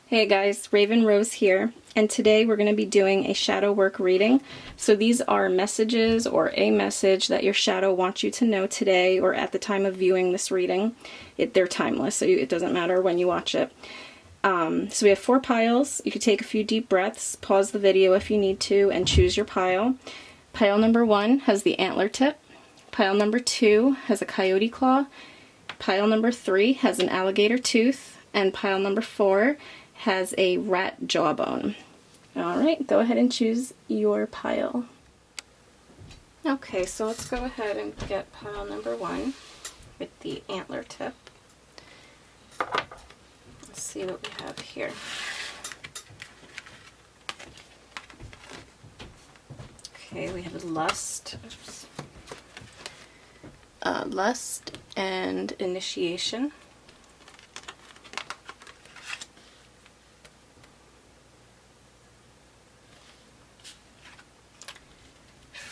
Hey guys, Raven Rose here, and today we're going to be doing a shadow work reading. So these are messages or a message that your shadow wants you to know today or at the time of viewing this reading. They're timeless, so it doesn't matter when you watch it. So we have 4 piles. You could take a few deep breaths, pause the video if you need to, and choose your pile. Pile number 1 has the antler tip. Pile number 2 has a coyote claw. Pile number 3 has an alligator tooth. And pile number 4 has a rat jawbone. Alright, go ahead and choose your pile. Okay, so let's go ahead and get pile number 1 with the antler tip. Let's see what we have here. Okay, we have lust. Lust and initiation.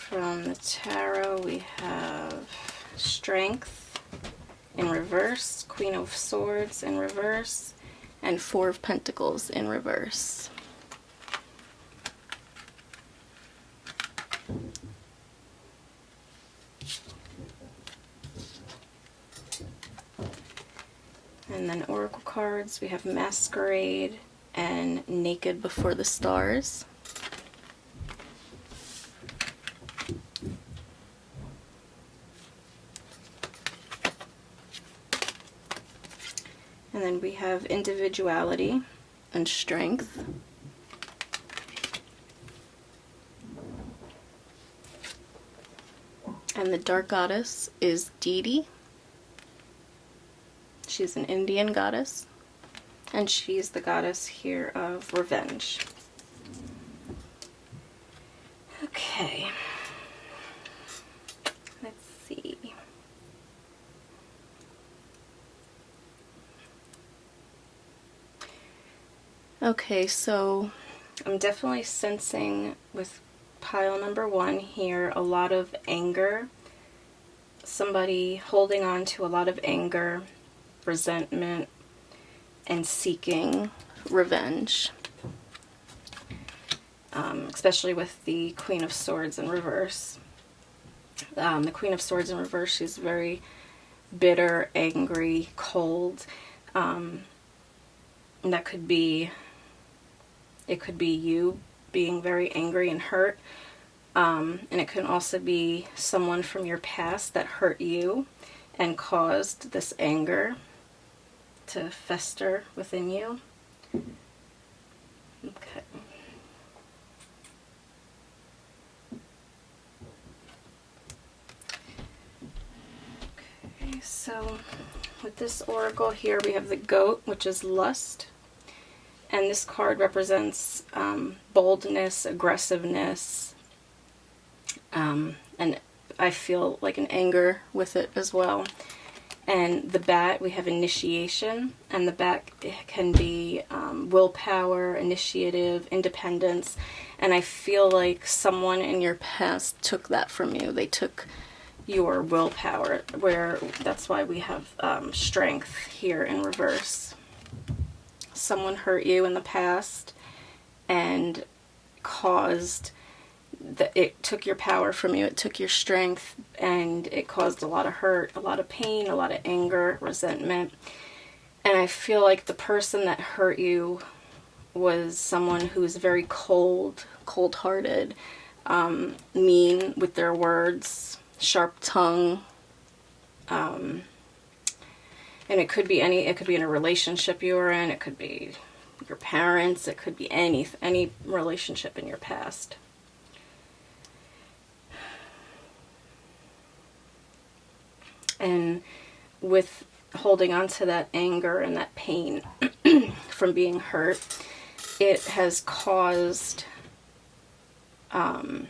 From the tarot, we have Strength in reverse, Queen of Swords in reverse, and 4 of Pentacles in reverse. And then Oracle cards, we have Masquerade and Naked Before the Stars. And then we have Individuality and Strength. And the Dark Goddess is Deity. She's an Indian goddess. And she's the goddess here of revenge. Okay. Let's see. Okay, so I'm definitely sensing with pile number 1 here a lot of anger. Somebody holding on to a lot of anger, resentment, and seeking revenge. Especially with the Queen of Swords in reverse. The Queen of Swords in reverse, she's very bitter, angry, cold. And that could be... It could be you being very angry and hurt, and it can also be someone from your past that hurt you and caused this anger to fester within you. Okay. Okay, so with this oracle here we have the goat, which is lust. And this card represents boldness, aggressiveness, and I feel like an anger with it as well. And the bat, we have initiation, and the bat can be willpower, initiative, independence, and I feel like someone in your past took that from you. They took your willpower, where that's why we have strength here in reverse. Someone hurt you in the past and caused that it took your power from you, it took your strength, and it caused a lot of hurt, a lot of pain, a lot of anger, resentment. And I feel like the person that hurt you was someone who was very cold-hearted, mean with their words, sharp tongue, and it could be in a relationship you were in, it could be your parents, it could be any relationship in your past. And with holding on to that anger and that pain from being hurt, it has caused a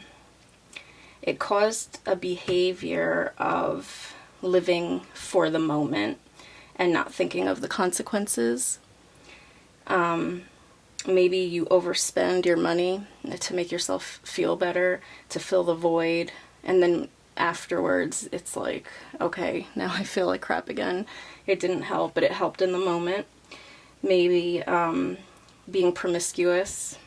behavior of living for the moment and not thinking of the consequences. Maybe you overspend your money to make yourself feel better, to fill the void, and then afterwards it's like, okay, now I feel like crap again. It didn't help, but it helped in the moment. Maybe being promiscuous,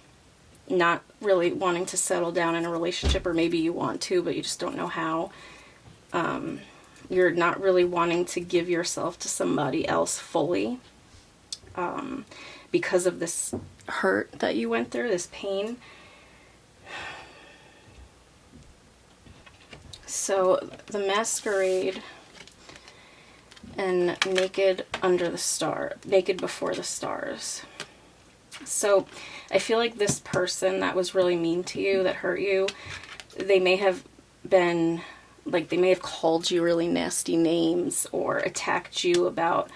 not really wanting to settle down in a relationship, or maybe you want to, but you just don't know how. You're not really wanting to give yourself to somebody else fully because of this hurt that you went through, this pain. So the Masquerade and Naked Before the Stars. So I feel like this person that was really mean to you, that hurt you, they may have been, like, they may have called you really nasty names or attacked you about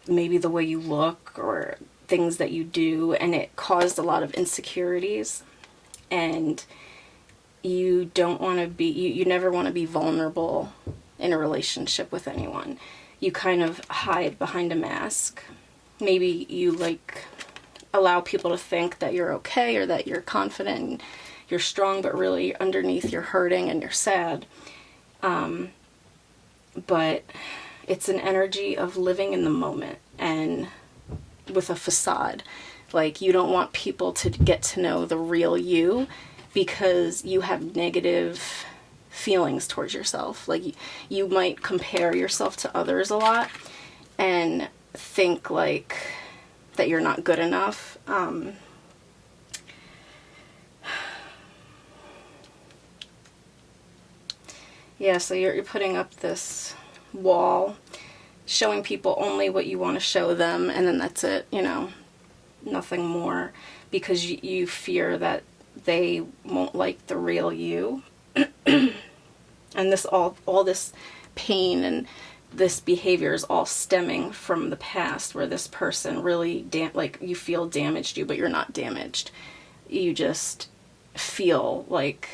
maybe the way you look or things that you do, and it caused a lot of insecurities. And you don't want to be, you never want to be vulnerable in a relationship with anyone. You kind of hide behind a mask. Maybe you, like, allow people to think that you're okay or that you're confident and you're strong, but really underneath you're hurting and you're sad. But it's an energy of living in the moment and with a facade. Like, you don't want people to get to know the real you because you have negative feelings towards yourself. Like, you might compare yourself to others a lot and think, like, that you're not good enough. Yeah, so you're putting up this wall, showing people only what you want to show them, and then that's it, you know, nothing more, because you fear that they won't like the real you. And this all this pain and this behavior is all stemming from the past, where this person really like, you feel damaged you, but you're not damaged. You just feel like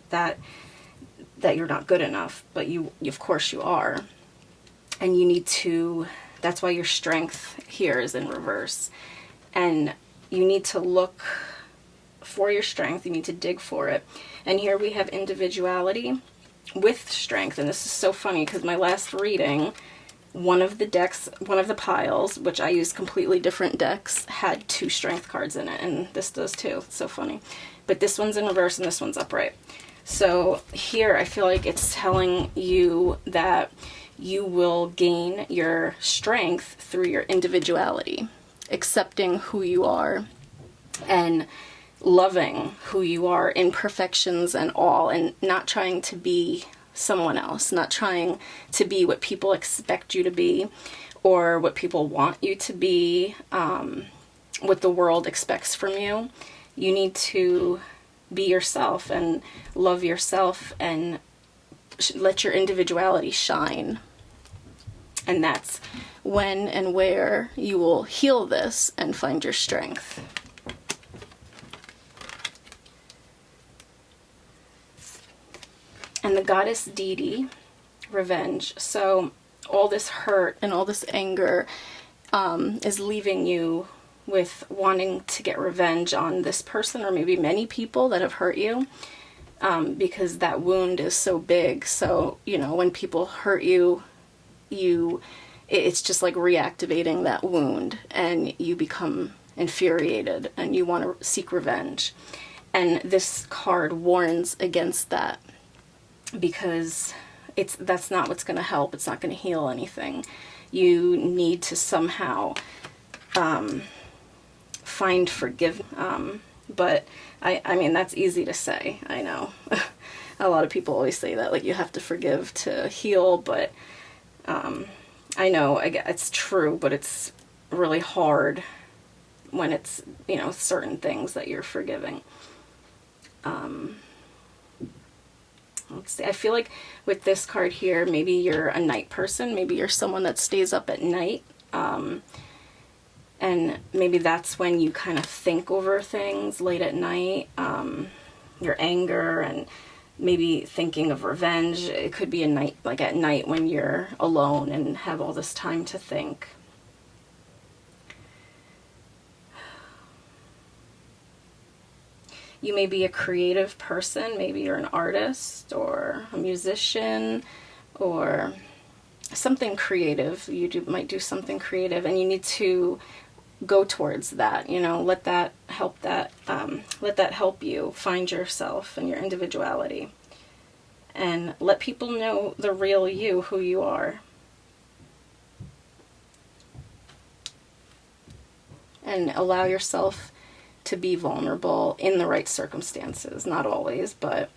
that you're not good enough, but you of course you are. And you need to, that's why your strength here is in reverse. And you need to look for your strength, you need to dig for it. And here we have individuality with strength. And this is so funny because my last reading, one of the piles, which I used completely different decks, had 2 strength cards in it, and this does too. It's so funny. But this one's in reverse and this one's upright. So here I feel like it's telling you that you will gain your strength through your individuality, accepting who you are and loving who you are, imperfections and all, and not trying to be someone else, not trying to be what people expect you to be or what people want you to be, what the world expects from you. You need to be yourself and love yourself and let your individuality shine. And that's when and where you will heal this and find your strength. And the goddess deity, revenge. So all this hurt and all this anger is leaving you with wanting to get revenge on this person, or maybe many people that have hurt you, because that wound is so big. So, you know, when people hurt you, it's just like reactivating that wound, and you become infuriated and you want to seek revenge. And this card warns against that, because that's not what's going to help. It's not going to heal anything. You need to somehow find forgiveness. But I mean, that's easy to say. I know. A lot of people always say that, like, you have to forgive to heal, but I know it's true, but it's really hard when it's, you know, certain things that you're forgiving. Let's see. I feel like with this card here, maybe you're a night person. Maybe you're someone that stays up at night. And maybe that's when you kind of think over things late at night. Your anger and maybe thinking of revenge. It could be a night, like at night when you're alone and have all this time to think. You may be a creative person. Maybe you're an artist or a musician or something creative. You might do something creative, and you need to go towards that, you know, let that help you find yourself and your individuality, and let people know the real you, who you are. And allow yourself to be vulnerable in the right circumstances. Not always, but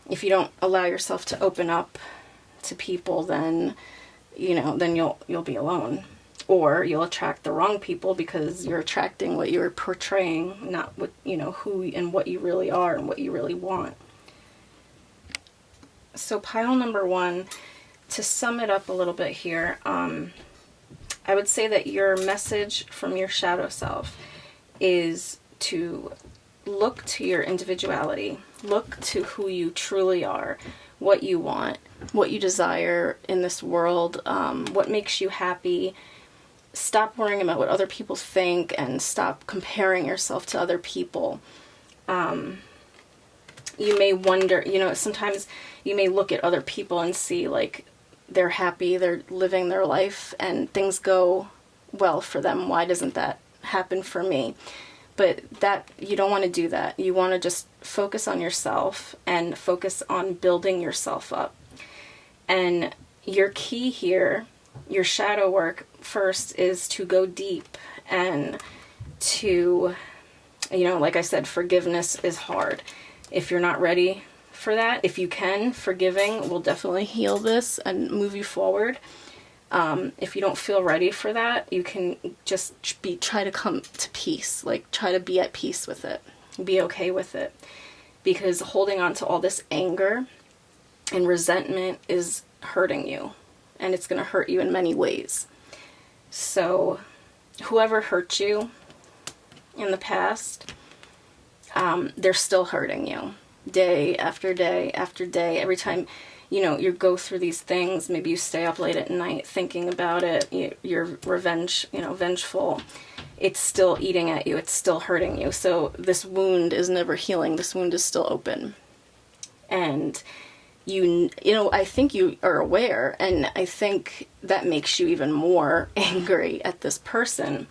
if you don't allow yourself to open up to people, then, you know, then you'll be alone. Or you'll attract the wrong people because you're attracting what you're portraying, not what, you know, who and what you really are and what you really want. So pile number 1, to sum it up a little bit here, I would say that your message from your shadow self is to look to your individuality, look to who you truly are, what you want, what you desire in this world, what makes you happy. Stop worrying about what other people think and stop comparing yourself to other people. You may wonder, you know, sometimes you may look at other people and see like they're happy, they're living their life, and things go well for them. Why doesn't that happen for me? But that, you don't want to do that. You want to just focus on yourself and focus on building yourself up. And your key here, your shadow work first, is to go deep and to, you know, like I said, forgiveness is hard. If you're not ready for that, if you can, forgiving will definitely heal this and move you forward. If you don't feel ready for that, you can just try to come to peace, like try to be at peace with it, be okay with it, because holding on to all this anger and resentment is hurting you, and it's going to hurt you in many ways. So whoever hurt you in the past, they're still hurting you day after day after day. Every time, you know, you go through these things, maybe you stay up late at night thinking about it, you're vengeful, it's still eating at you, it's still hurting you. So this wound is never healing, this wound is still open. And you know, I think you are aware, and I think that makes you even more angry at this person.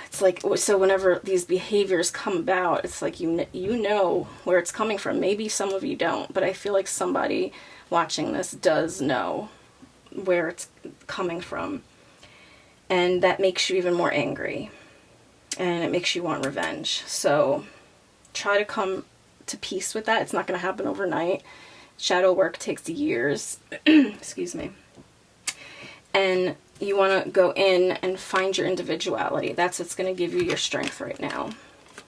It's like, so whenever these behaviors come about, it's like you know where it's coming from. Maybe some of you don't, but I feel like somebody watching this does know where it's coming from. And that makes you even more angry. And it makes you want revenge. So try to come to peace with that. It's not going to happen overnight. Shadow work takes years. Excuse me. And you want to go in and find your individuality. That's what's going to give you your strength right now.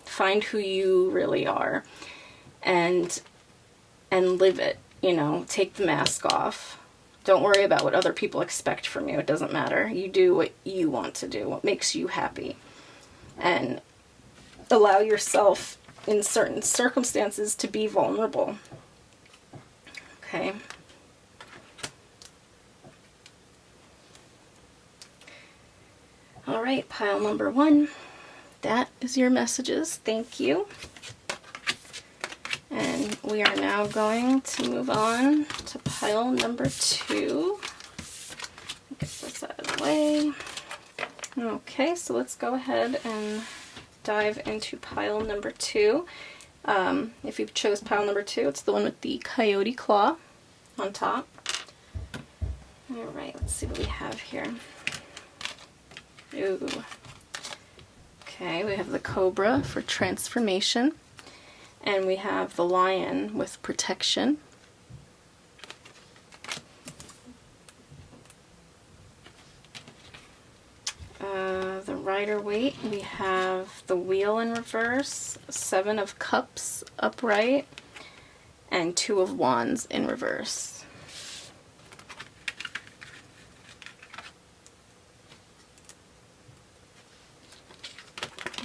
Find who you really are and live it, you know, take the mask off. Don't worry about what other people expect from you. It doesn't matter. You do what you want to do, what makes you happy. And allow yourself in certain circumstances to be vulnerable. Okay. All right, pile number 1. That is your messages. Thank you. And we are now going to move on to pile number 2. Get this out of the way. Okay, so let's go ahead and dive into pile number 2. If you chose pile number 2, it's the one with the coyote claw on top. All right, let's see what we have here. Ooh. Okay, we have the cobra for transformation, and we have the lion with protection. The Rider-Waite, we have the wheel in reverse, 7 of cups upright, and 2 of wands in reverse.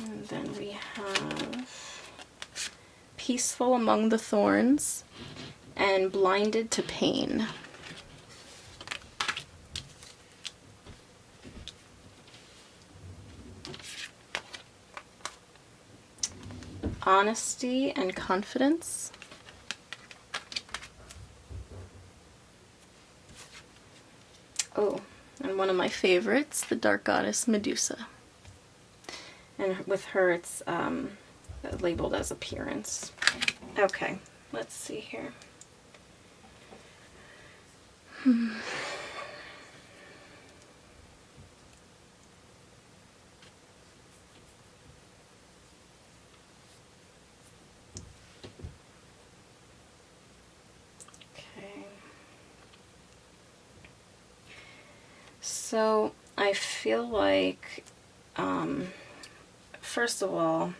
And then we have peaceful among the thorns and blinded to pain. Honesty and confidence. Oh, and And one of my favorites, the Dark Goddess Medusa. And with her, it's labeled as appearance. Okay, let's see here. So I feel like, first of all,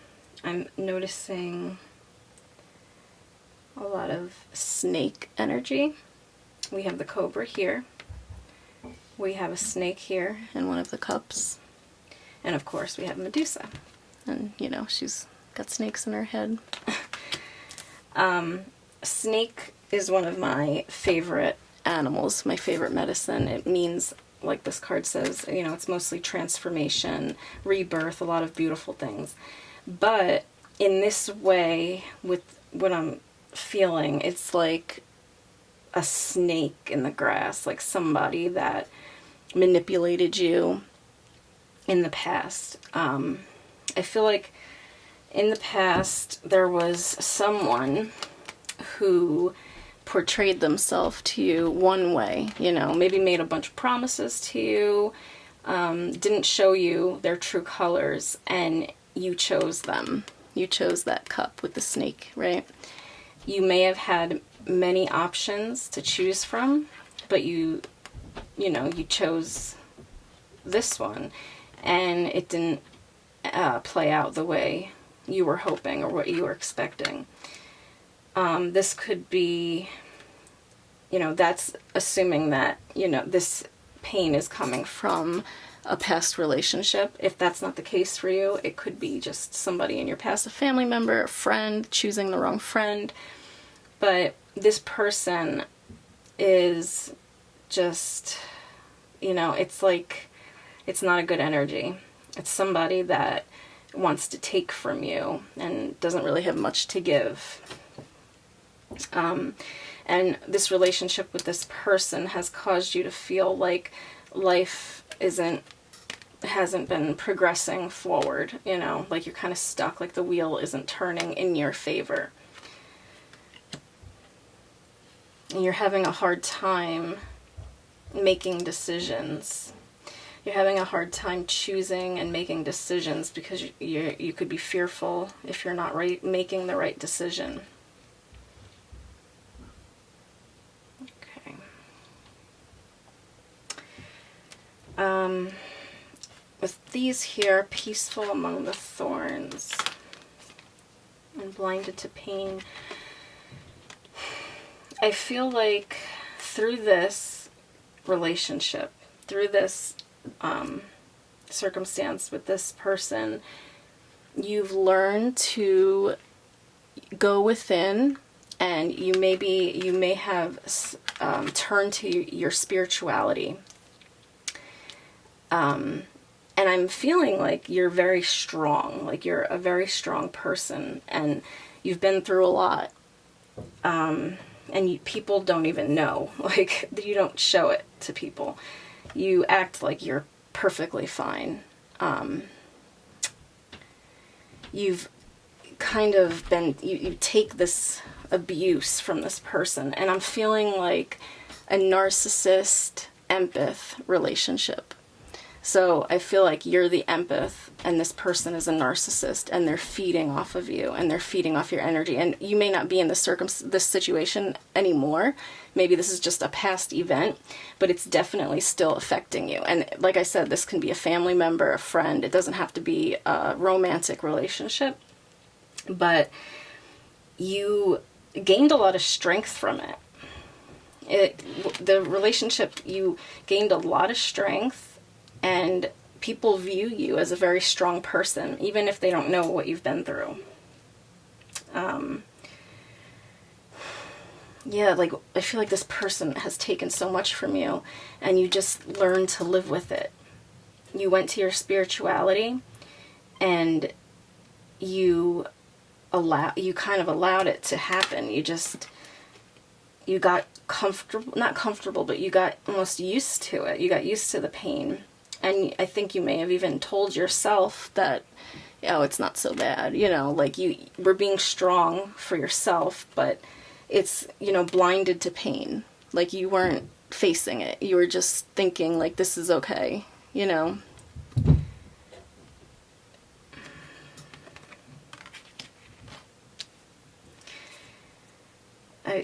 I'm noticing a lot of snake energy. We have the cobra here. We have a snake here in one of the cups. And of course we have Medusa. And, you know, she's got snakes in her head. Snake is one of my favorite animals, my favorite medicine. It means, like this card says, you know, it's mostly transformation, rebirth, a lot of beautiful things. But in this way, with what I'm feeling, it's like a snake in the grass, like somebody that manipulated you in the past. I feel like in the past there was someone who portrayed themselves to you one way, you know, maybe made a bunch of promises to you, didn't show you their true colors, and you chose them. You chose that cup with the snake, right? You may have had many options to choose from, but you chose this one, and it didn't play out the way you were hoping or what you were expecting. This could be, you know, that's assuming that, you know, this pain is coming from a past relationship. If that's not the case for you, it could be just somebody in your past, a family member, a friend, choosing the wrong friend. But this person is just, you know, it's like, it's not a good energy. It's somebody that wants to take from you and doesn't really have much to give. And this relationship with this person has caused you to feel like life hasn't been progressing forward, you know, like you're kind of stuck, like the wheel isn't turning in your favor. And you're having a hard time making decisions. You're having a hard time choosing and making decisions because you could be fearful if you're not making the right decision. Okay. With these here, peaceful among the thorns and blinded to pain, I feel like through this relationship, through this circumstance with this person, you've learned to go within, and you may have turned to your spirituality. And I'm feeling like you're very strong, like you're a very strong person, and you've been through a lot. And people don't even know, like, you don't show it to people. You act like you're perfectly fine. You've kind of been, you take this abuse from this person, and I'm feeling like a narcissist empath relationship. So I feel like you're the empath and this person is a narcissist, and they're feeding off of you and they're feeding off your energy. And you may not be in this situation anymore. Maybe this is just a past event, but it's definitely still affecting you. And like I said, this can be a family member, a friend. It doesn't have to be a romantic relationship. But you gained a lot of strength from it. The relationship, you gained a lot of strength. And people view you as a very strong person, even if they don't know what you've been through. Yeah, like, I feel like this person has taken so much from you, and you just learned to live with it. You went to your spirituality, and you kind of allowed it to happen. You got comfortable, not comfortable, but you got almost used to it. You got used to the pain. And I think you may have even told yourself that, oh, it's not so bad. You know, like you were being strong for yourself, but it's, you know, blinded to pain. Like you weren't facing it. You were just thinking like, this is okay, you know.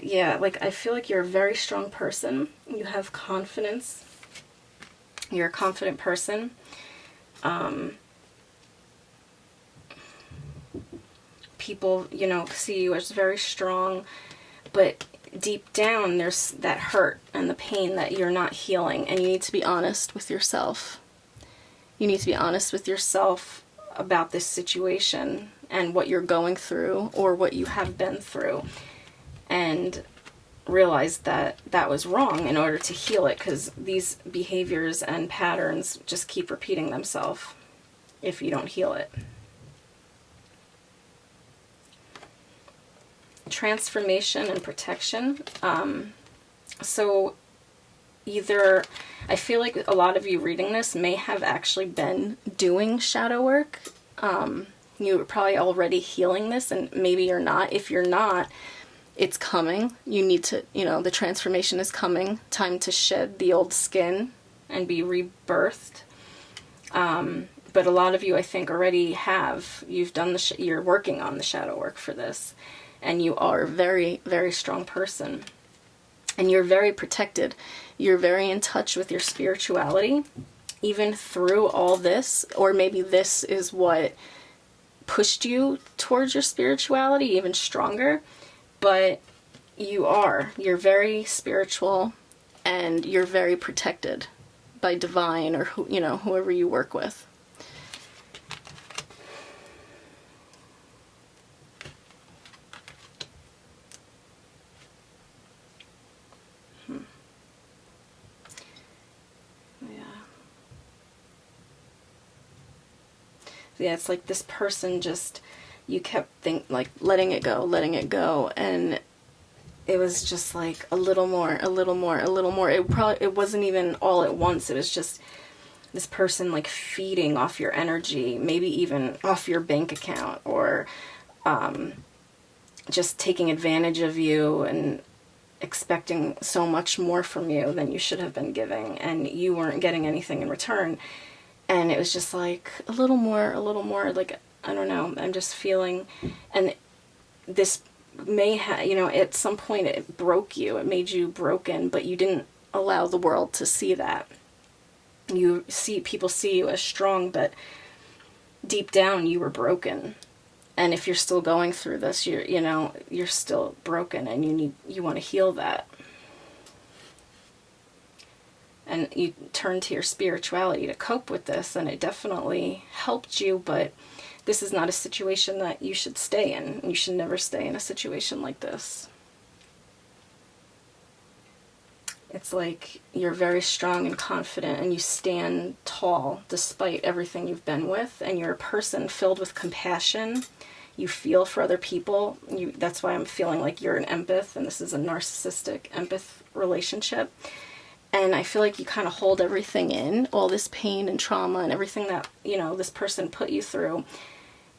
Yeah, like I feel like you're a very strong person. You have confidence. You're a confident person. People, you know, see you as very strong, but deep down there's that hurt and the pain that you're not healing, and you need to be honest with yourself. You need to be honest with yourself about this situation and what you're going through or what you have been through, and realize that that was wrong in order to heal it, because these behaviors and patterns just keep repeating themselves if you don't heal it. Transformation and protection. So either, I feel like a lot of you reading this may have actually been doing shadow work. You were probably already healing this, and maybe you're not. If you're not, it's coming. You need to, you know, the transformation is coming. Time to shed the old skin and be rebirthed. But a lot of you, I think, already have. You've done you're working on the shadow work for this. And you are a very, very strong person. And you're very protected. You're very in touch with your spirituality, even through all this. Or maybe this is what pushed you towards your spirituality even stronger. But you're very spiritual, and you're very protected by divine, or who, you know, whoever you work with. Yeah, it's like this person just, you kept like letting it go, and it was just like a little more. It wasn't even all at once. It was just this person like feeding off your energy, maybe even off your bank account, or just taking advantage of you and expecting so much more from you than you should have been giving, and you weren't getting anything in return. And it was just like a little more, like, I don't know, I'm just feeling, and this may have, you know, at some point it broke you, it made you broken, but you didn't allow the world to see that. People see you as strong, but deep down you were broken. And if you're still going through this, you're still broken, and you want to heal that. And you turn to your spirituality to cope with this, and it definitely helped you, but this is not a situation that you should stay in. You should never stay in a situation like this. It's like you're very strong and confident, and you stand tall despite everything you've been with, and you're a person filled with compassion. You feel for other people. That's why I'm feeling like you're an empath, and this is a narcissistic empath relationship. And I feel like you kind of hold everything in, all this pain and trauma and everything that, you know, this person put you through.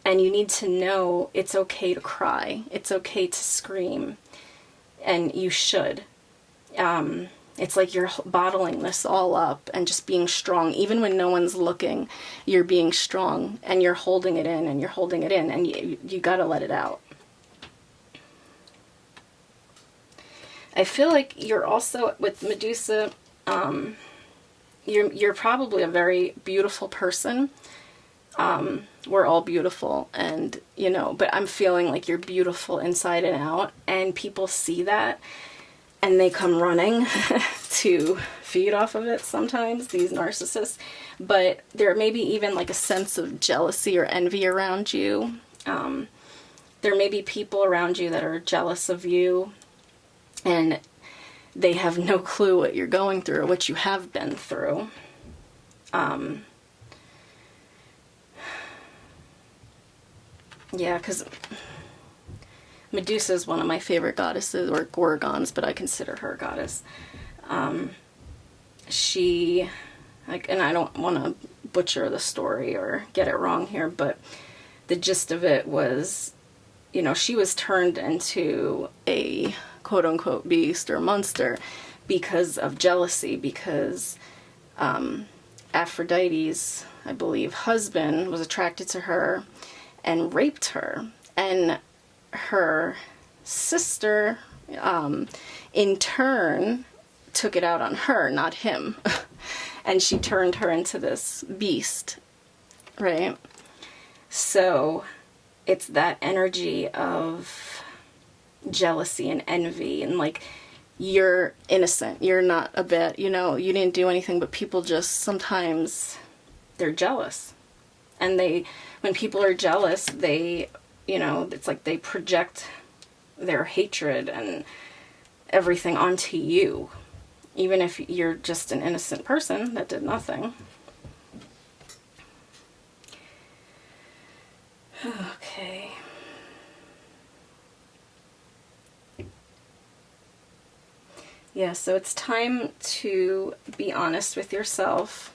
And you need to know it's okay to cry. It's okay to scream. And you should. It's like you're bottling this all up and just being strong. Even when no one's looking, you're being strong, and you're holding it in, and you're holding it in, and you gotta let it out. I feel like you're also, with Medusa, you're probably a very beautiful person. We're all beautiful, and, you know, but I'm feeling like you're beautiful inside and out, and people see that, and they come running to feed off of it sometimes, these narcissists. But there may be even like a sense of jealousy or envy around you. There may be people around you that are jealous of you, and they have no clue what you're going through or what you have been through. Yeah, because Medusa is one of my favorite goddesses, or Gorgons, but I consider her a goddess. She, like, and I don't want to butcher the story or get it wrong here, but the gist of it was, you know, she was turned into a quote-unquote beast or monster because of jealousy, because Aphrodite's, I believe, husband was attracted to her and raped her. And her sister, in turn, took it out on her, not him. And she turned her into this beast, right? So it's that energy of jealousy and envy, and like, you're innocent, you're not a bit, you know, you didn't do anything, but people just sometimes, they're jealous. And when people are jealous, they, you know, it's like they project their hatred and everything onto you, even if you're just an innocent person that did nothing. Okay. Yeah, so it's time to be honest with yourself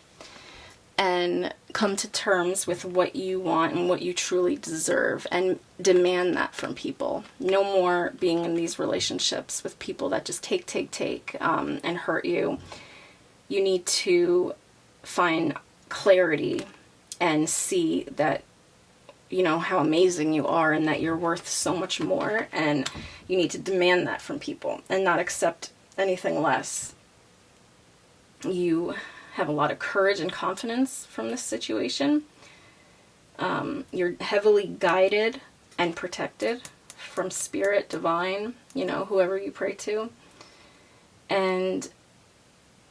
and come to terms with what you want and what you truly deserve, and demand that from people. No more being in these relationships with people that just take, and hurt you. You need to find clarity and see that, you know, how amazing you are and that you're worth so much more, and you need to demand that from people and not accept anything less. You have a lot of courage and confidence from this situation. You're heavily guided and protected from spirit, divine, you know, whoever you pray to. And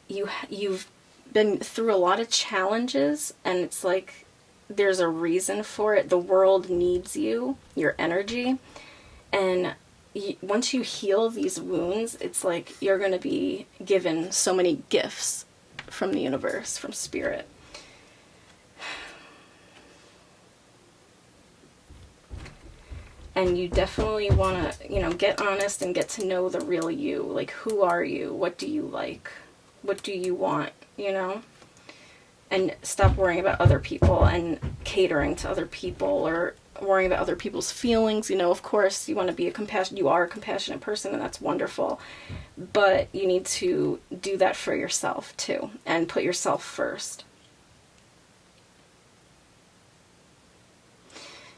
you've been through a lot of challenges, and it's like there's a reason for it. The world needs you, your energy. And once you heal these wounds, it's like you're going to be given so many gifts from the universe, from spirit. And you definitely want to, you know, get honest and get to know the real you. Like, who are you? What do you like? What do you want? You know? And stop worrying about other people and catering to other people, or worrying about other people's feelings. You know, of course, you want to be you are a compassionate person, and that's wonderful. But you need to do that for yourself too, and put yourself first.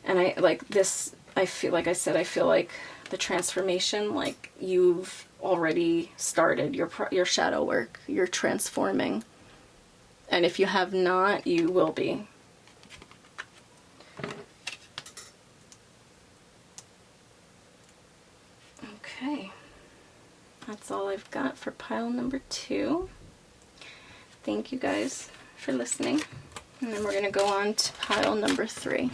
And I like this, I feel like the transformation, like, you've already started your shadow work. You're transforming. And if you have not, you will be. Okay. That's all I've got for pile number 2. Thank you guys for listening. And then we're going to go on to pile number 3.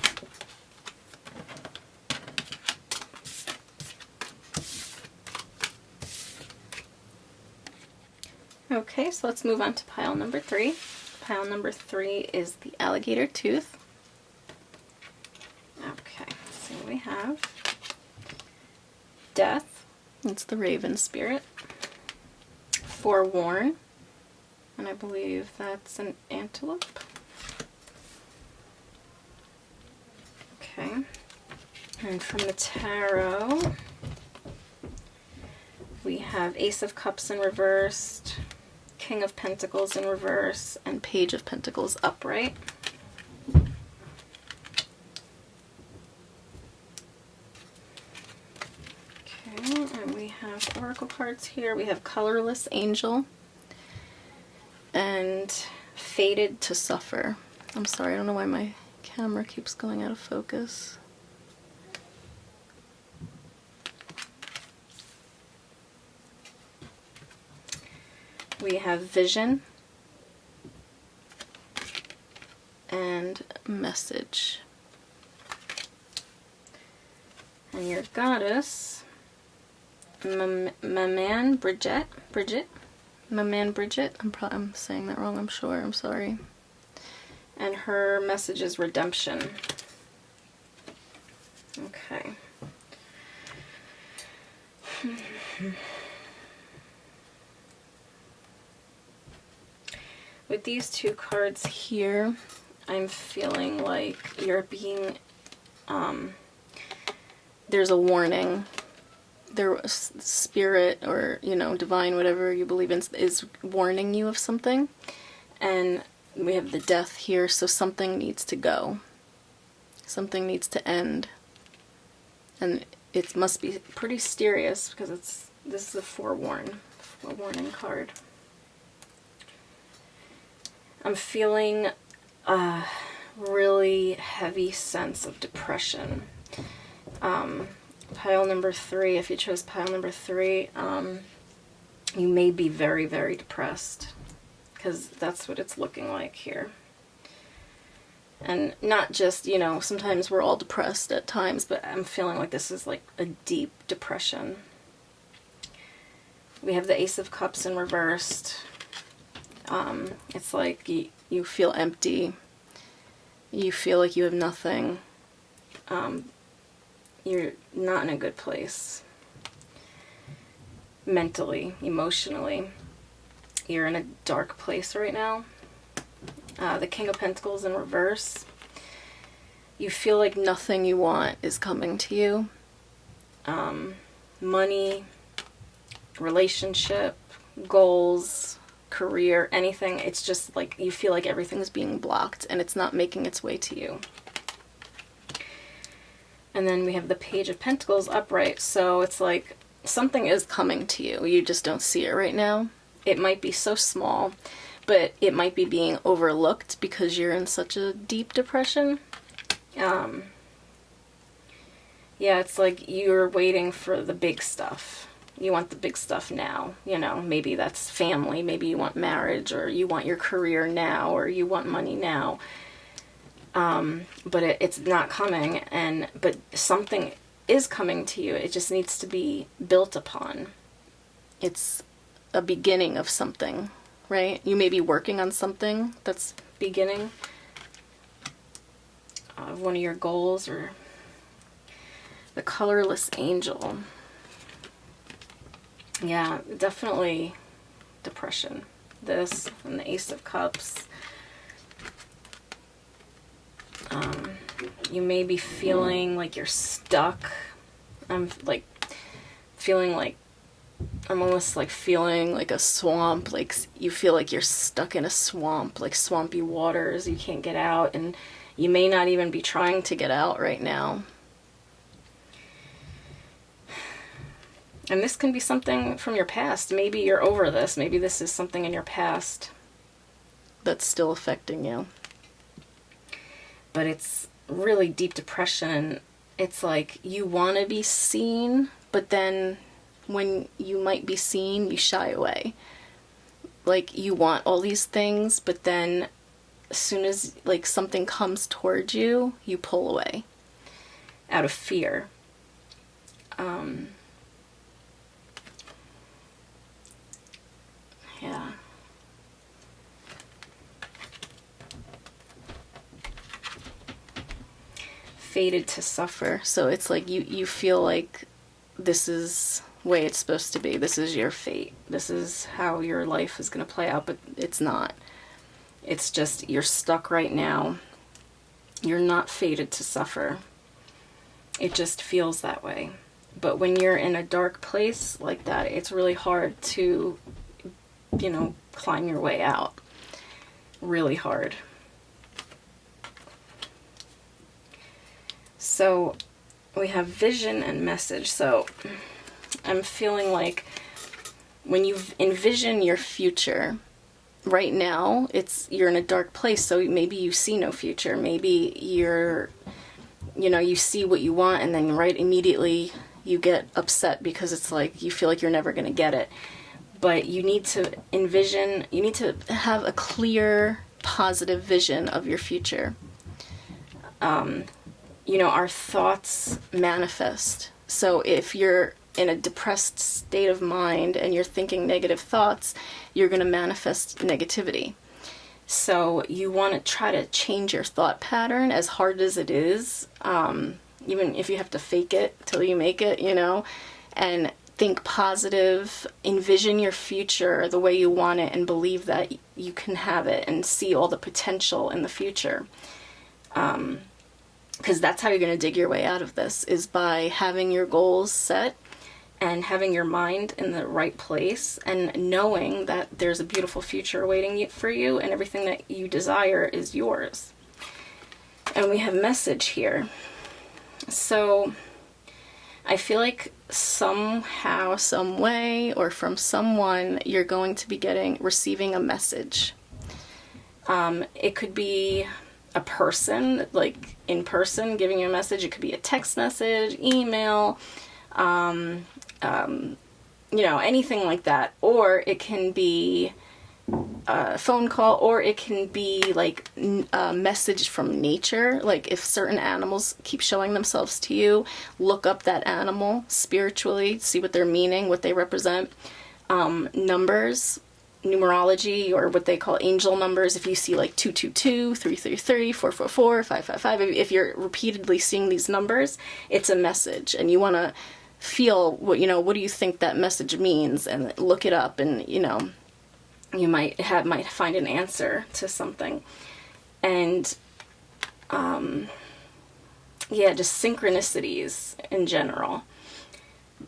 Okay, so let's move on to pile number 3. Pile number 3 is the alligator tooth. Okay, so we have death. It's the raven spirit. Forewarn. And I believe that's an antelope. Okay. And from the tarot, we have Ace of Cups in reversed, King of Pentacles in reverse, and Page of Pentacles upright. Okay, and we have oracle cards here. We have Colorless Angel and Fated to Suffer. I'm sorry, I don't know why my camera keeps going out of focus. We have Vision and Message. And your goddess, Maman Bridget. I'm saying that wrong, I'm sure. I'm sorry. And her message is redemption. Okay. With these two cards here, I'm feeling like you're being, there's a warning. There, spirit or, you know, divine, whatever you believe in, is warning you of something. And we have the death here, so something needs to go. Something needs to end. And it must be pretty serious because this is a forewarning card. I'm feeling a really heavy sense of depression. Pile number 3, if you chose pile number 3, you may be very, very depressed, because that's what it's looking like here. And not just, you know, sometimes we're all depressed at times, but I'm feeling like this is like a deep depression. We have the Ace of Cups in reversed. It's like you feel empty. You feel like you have nothing. You're not in a good place. Mentally, emotionally. You're in a dark place right now. The King of Pentacles in reverse. You feel like nothing you want is coming to you. Money, relationship, goals, career, anything. It's just like you feel like everything's being blocked and it's not making its way to you. And then we have the Page of Pentacles upright, so it's like something is coming to you. You just don't see it right now. It might be so small, but it might be being overlooked because you're in such a deep depression. Yeah, it's like you're waiting for the big stuff. You want the big stuff now. You know, maybe that's family, maybe you want marriage, or you want your career now, or you want money now. But it's not coming, but something is coming to you. It just needs to be built upon. It's a beginning of something, right? You may be working on something that's beginning of one of your goals, or the Colorless Angel. Yeah, definitely depression. This and the Ace of Cups. You may be feeling like you're stuck. I'm almost like feeling like a swamp, like you feel like you're stuck in a swamp, like swampy waters, you can't get out, and you may not even be trying to get out right now. And this can be something from your past. Maybe you're over this. Maybe this is something in your past that's still affecting you. But it's really deep depression. It's like you want to be seen, but then when you might be seen, you shy away. Like you want all these things, but then as soon as like something comes towards you, you pull away out of fear. Yeah. Fated to suffer. So it's like you feel like this is the way it's supposed to be. This is your fate. This is how your life is going to play out, but it's not. It's just you're stuck right now. You're not fated to suffer. It just feels that way. But when you're in a dark place like that, it's really hard to, you know, climb your way out. Really hard. So we have vision and message. So I'm feeling like when you envision your future, right now you're in a dark place, so maybe you see no future. Maybe you see what you want, and then right immediately you get upset because it's like you feel like you're never going to get it. But you need to envision, you need to have a clear, positive vision of your future. Our thoughts manifest. So if you're in a depressed state of mind and you're thinking negative thoughts, you're going to manifest negativity. So you want to try to change your thought pattern, as hard as it is, even if you have to fake it till you make it, and think positive, envision your future the way you want it, and believe that you can have it, and see all the potential in the future. Because that's how you're going to dig your way out of this, is by having your goals set and having your mind in the right place, and knowing that there's a beautiful future awaiting for you, and everything that you desire is yours. And we have message here. So I feel like somehow, some way, or from someone, you're going to be receiving a message. It could be a person, like in person, giving you a message. It could be a text message, email, anything like that. Or it can be a phone call, or it can be like a message from nature. Like if certain animals keep showing themselves to you, look up that animal spiritually, see what they're meaning, what they represent. Numbers, numerology, or what they call angel numbers. If you see like 222, 333, 444, 555, if you're repeatedly seeing these numbers, it's a message, and you want to feel what do you think that message means, and look it up, and you might find an answer to something. And just synchronicities in general.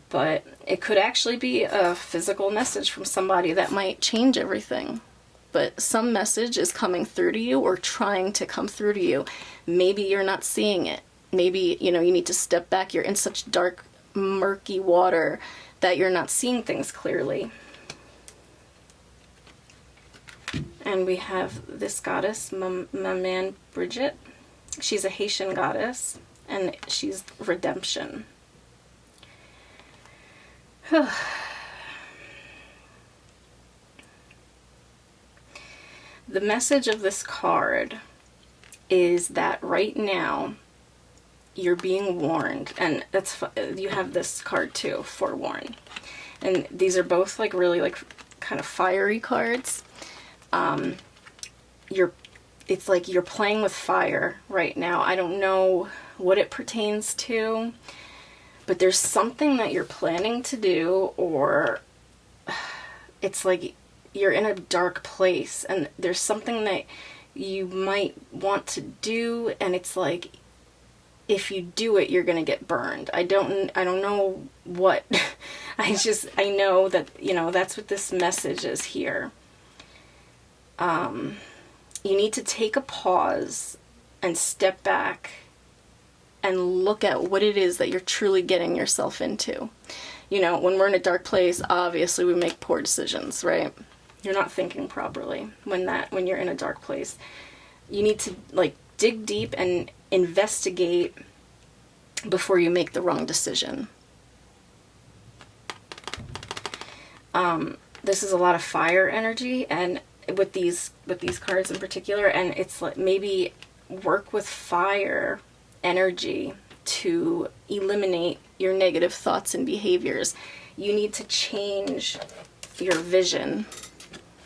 But it could actually be a physical message from somebody that might change everything. But some message is coming through to you, or trying to come through to you. Maybe you're not seeing it. Maybe, you need to step back. You're in such dark, murky water that you're not seeing things clearly. And we have this goddess, Maman Bridget. She's a Haitian goddess, and she's redemption. The message of this card is that right now you're being warned, and you have this card too, forewarned. And these are both like really like kind of fiery cards. It's like you're playing with fire right now. I don't know what it pertains to, but there's something that you're planning to do, or it's like you're in a dark place, and there's something that you might want to do, and it's like if you do it, you're gonna get burned. I don't know what. I know that that's what this message is here. You need to take a pause and step back and look at what it is that you're truly getting yourself into. When we're in a dark place, obviously we make poor decisions, right? You're not thinking properly when you're in a dark place. You need to dig deep and investigate before you make the wrong decision. This is a lot of fire energy, and with these cards in particular, and it's like maybe work with fire energy to eliminate your negative thoughts and behaviors. You need to change your vision,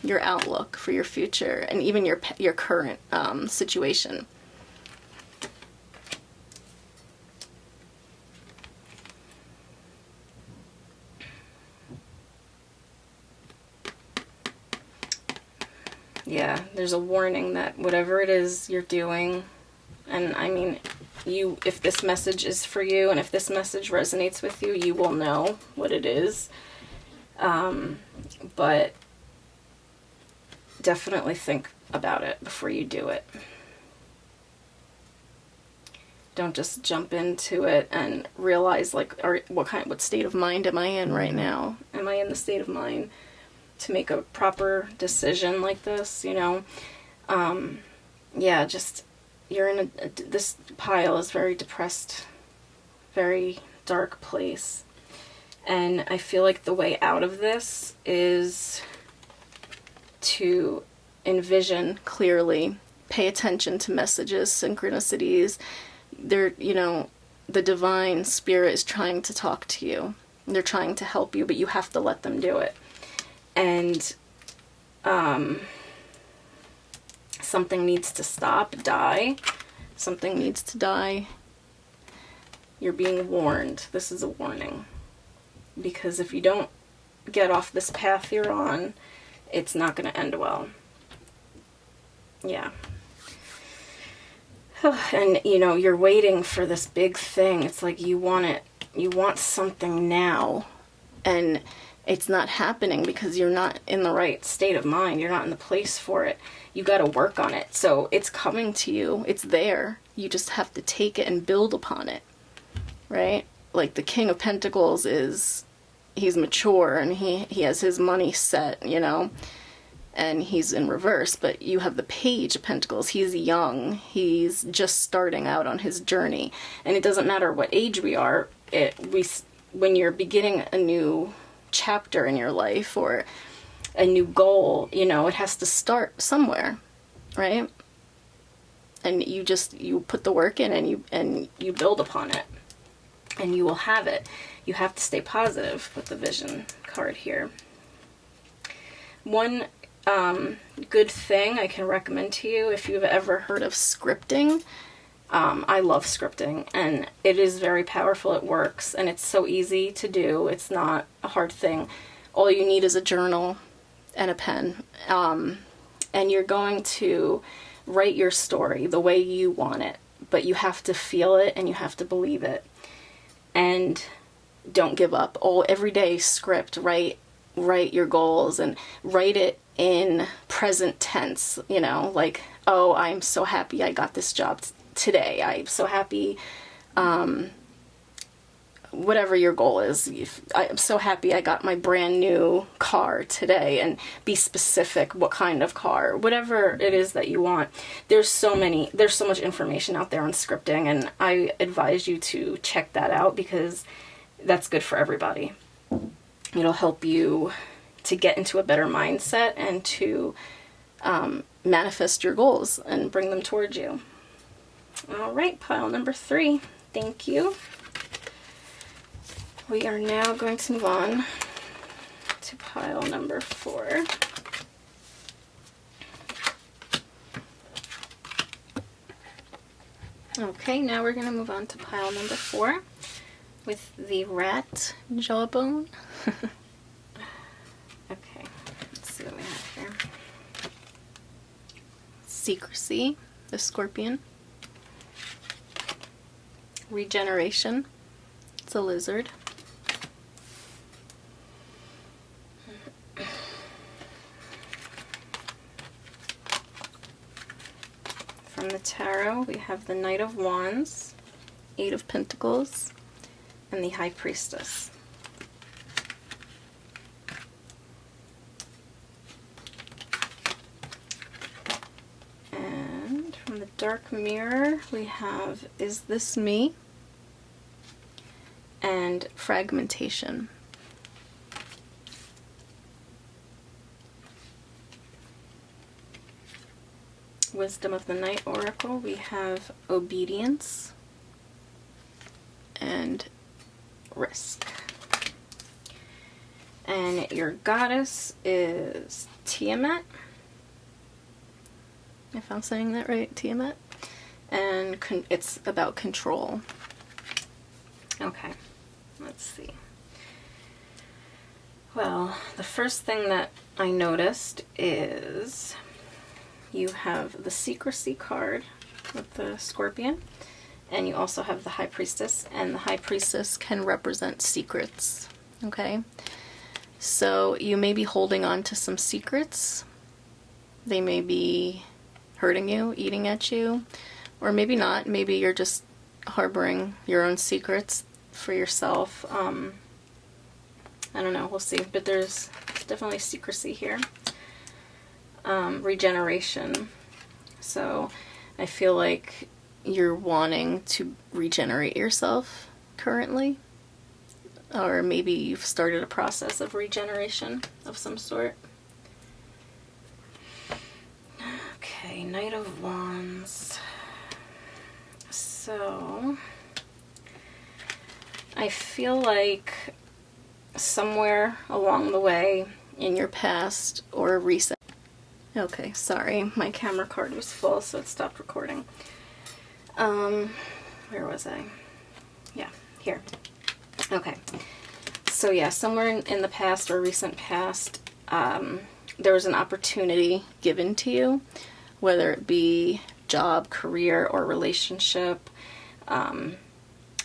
your outlook for your future, and even your current situation. Yeah, there's a warning that whatever it is you're doing, and I mean, if this message is for you, and if this message resonates with you, you will know what it is. But definitely think about it before you do it. Don't just jump into it and realize what state of mind am I in right now? Am I in the state of mind to make a proper decision like this? You're in this pile is very depressed, very dark place. And I feel like the way out of this is to envision clearly, pay attention to messages, synchronicities. The divine spirit is trying to talk to you. They're trying to help you, but you have to let them do it. And something needs to die. Something needs to die. You're being warned. This is a warning. because if you don't get off this path you're on, it's not going to end well. Yeah. And, you know, you're waiting for this big thing. It's like you want it. You want something now. And it's not happening because you're not in the right state of mind. You're not in the place for it. You got to work on it. So it's coming to you. It's there. You just have to take it and build upon it. Right? Like the King of Pentacles he's mature and he has his money set, you know, and he's in reverse. But you have the Page of Pentacles. He's young. He's just starting out on his journey. And it doesn't matter what age we are. When you're beginning a new chapter in your life or a new goal, you know, it has to start somewhere, right? And you put the work in and you build upon it, and you will have it. You have to stay positive with the Vision card here. One good thing I can recommend to you, if you've ever heard of scripting, I love scripting, and it is very powerful. It works, and it's so easy to do. It's not a hard thing. All you need is a journal and a pen, and you're going to write your story the way you want it, but you have to feel it and you have to believe it. And don't give up. Every day script, write your goals and write it in present tense, you know, like, oh, I'm so happy I got this job today. I'm so happy, whatever your goal is. I'm so happy I got my brand new car today, and be specific what kind of car, whatever it is that you want. There's so much information out there on scripting, and I advise you to check that out because that's good for everybody. It'll help you to get into a better mindset and to manifest your goals and bring them towards you. All right, pile number 3. Thank you. We are now going to move on to pile number 4. Okay, now we're going to move on to pile number 4 with the rat jawbone. Okay, let's see what we have here. Secrecy, the scorpion. Regeneration, it's a lizard. From the tarot, we have the Knight of Wands, 8 of Pentacles, and the High Priestess. And from the Dark Mirror, we have Is This Me? And Fragmentation. Wisdom of the Night Oracle, we have Obedience and Risk. And your goddess is Tiamat, if I'm saying that right, Tiamat. And it's about control. Okay, let's see. Well, the first thing that I noticed is you have the Secrecy card with the scorpion, and you also have the High Priestess, and the High Priestess can represent secrets, okay? So you may be holding on to some secrets. They may be hurting you, eating at you, or maybe not. Maybe you're just harboring your own secrets for yourself. I don't know, we'll see, but there's definitely secrecy here. Regeneration. So I feel like you're wanting to regenerate yourself currently, or maybe you've started a process of regeneration of some sort. Okay, Knight of Wands. So I feel like somewhere along the way in your past or recent. Okay, sorry, my camera card was full, so it stopped recording. Where was I? Yeah, here. Okay. So yeah, somewhere in the past or recent past, there was an opportunity given to you, whether it be job, career, or relationship,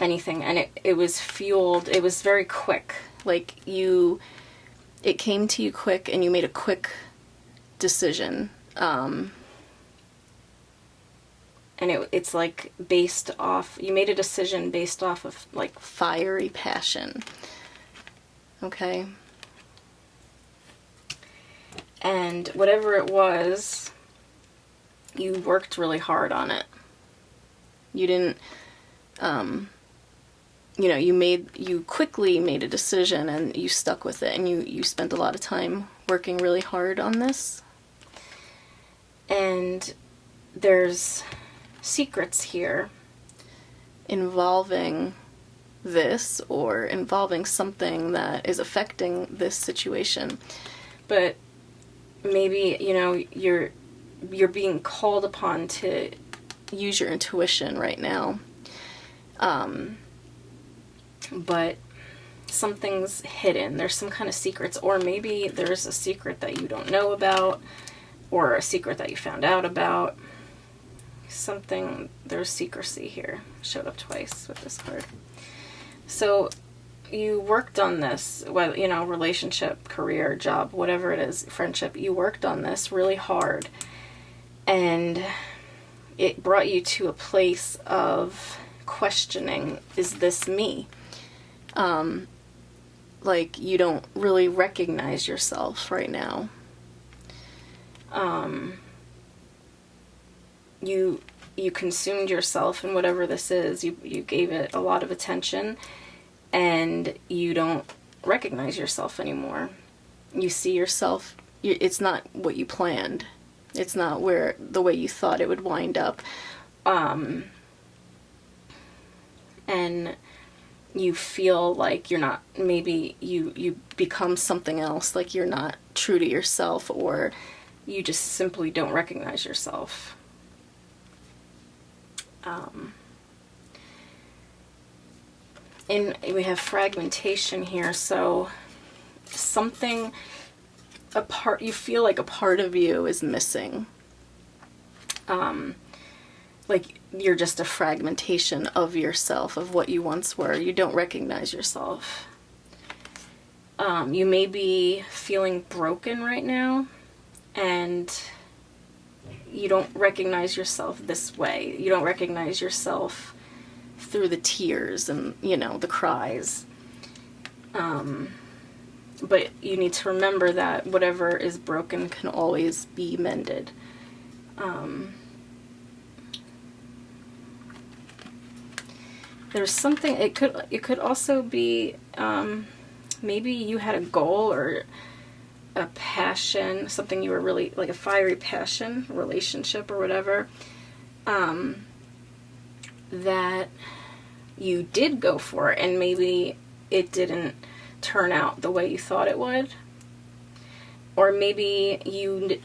anything. And it was fueled, it was very quick. Like it came to you quick and you made a quick decision. And it's like based off, you made a decision based off of like fiery passion. Okay? And whatever it was, you worked really hard on it. You didn't, you quickly made a decision and you stuck with it, and you spent a lot of time working really hard on this. And there's secrets here involving this or involving something that is affecting this situation. But maybe, you're being called upon to use your intuition right now. But something's hidden. There's some kind of secrets, or maybe there's a secret that you don't know about, or a secret that you found out about. There's secrecy here. Showed up twice with this card. So you worked on this, relationship, career, job, whatever it is, friendship, you worked on this really hard. And it brought you to a place of questioning, is this me? Like you don't really recognize yourself right now. You consumed yourself in whatever this is. You gave it a lot of attention, and you don't recognize yourself anymore. You see yourself, it's not what you planned. It's not the way you thought it would wind up. And you feel like you're not, maybe you become something else, like you're not true to yourself, or you just simply don't recognize yourself. And we have fragmentation here, so you feel like a part of you is missing. Like you're just a fragmentation of yourself, of what you once were. You don't recognize yourself. You may be feeling broken right now, and you don't recognize yourself this way. You don't recognize yourself through the tears and, the cries. But you need to remember that whatever is broken can always be mended. There's something, it could also be, maybe you had a goal or a passion, something you were really, like a fiery passion, relationship or whatever, that you did go for, and maybe it didn't turn out the way you thought it would. Or maybe you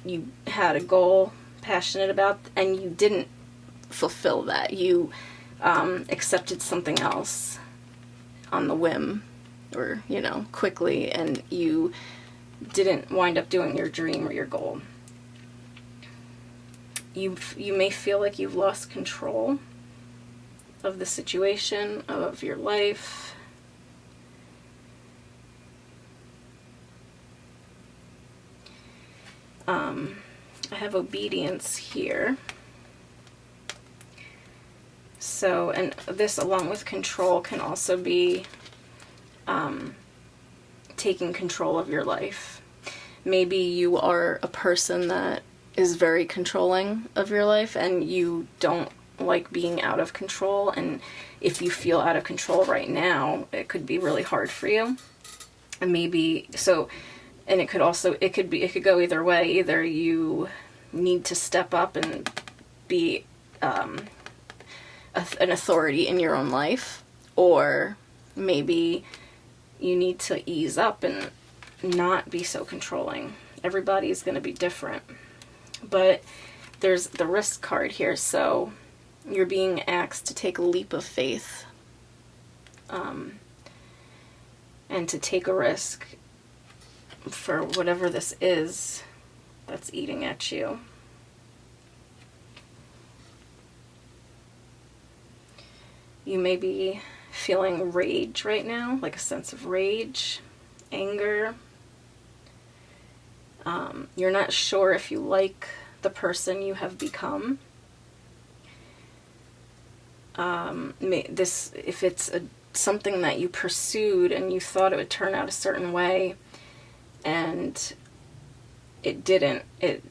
had a goal, passionate about, and you didn't fulfill that. You accepted something else on the whim, or, quickly, and you didn't wind up doing your dream or your goal. You may feel like you've lost control of the situation, of your life. I have obedience here. So, and this along with control can also be taking control of your life. Maybe you are a person that is very controlling of your life, and you don't like being out of control, and if you feel out of control right now, it could be really hard for you. And maybe so, and it could go either way. Either you need to step up and be an authority in your own life, or maybe you need to ease up and not be so controlling. Everybody's going to be different. But there's the risk card here, so you're being asked to take a leap of faith. and to take a risk for whatever this is that's eating at you. You may be feeling rage right now, like a sense of rage, anger. You're not sure if you like the person you have become. If it's something that you pursued and you thought it would turn out a certain way, and it didn't. It's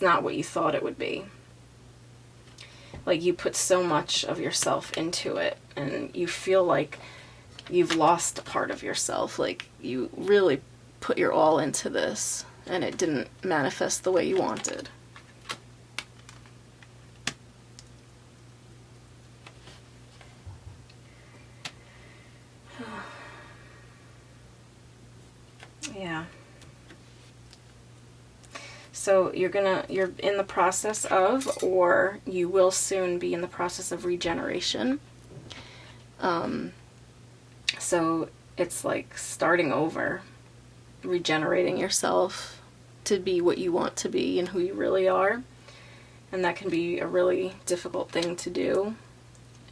not what you thought it would be. Like, you put so much of yourself into it, and you feel like you've lost a part of yourself. Like, you really put your all into this, and it didn't manifest the way you wanted. Yeah. So you're in the process of, or you will soon be in the process of regeneration. So it's like starting over, regenerating yourself to be what you want to be and who you really are. And that can be a really difficult thing to do.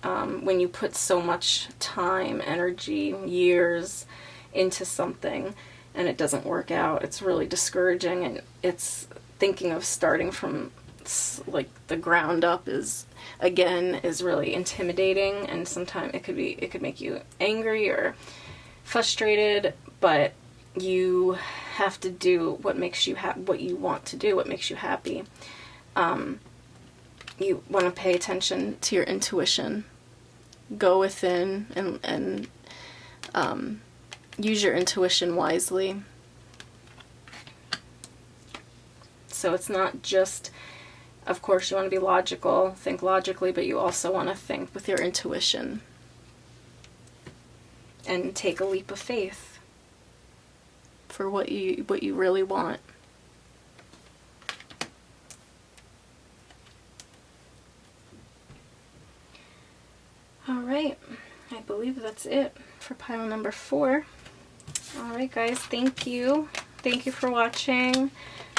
When you put so much time, energy, years into something and it doesn't work out, it's really discouraging, and it's thinking of starting from like the ground up is really intimidating, and sometimes it could make you angry or frustrated, but you have to do what makes you what you want to do, what makes you happy. You want to pay attention to your intuition. Go within and use your intuition wisely. So it's not just, of course, you want to be logical, think logically, but you also want to think with your intuition and take a leap of faith for what you really want. All right, I believe that's it for pile number 4. All right, guys, thank you. Thank you for watching.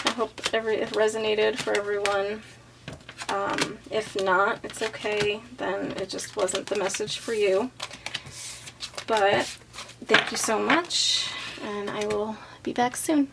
I hope it resonated for everyone. If not, it's okay. Then it just wasn't the message for you. But thank you so much, and I will be back soon.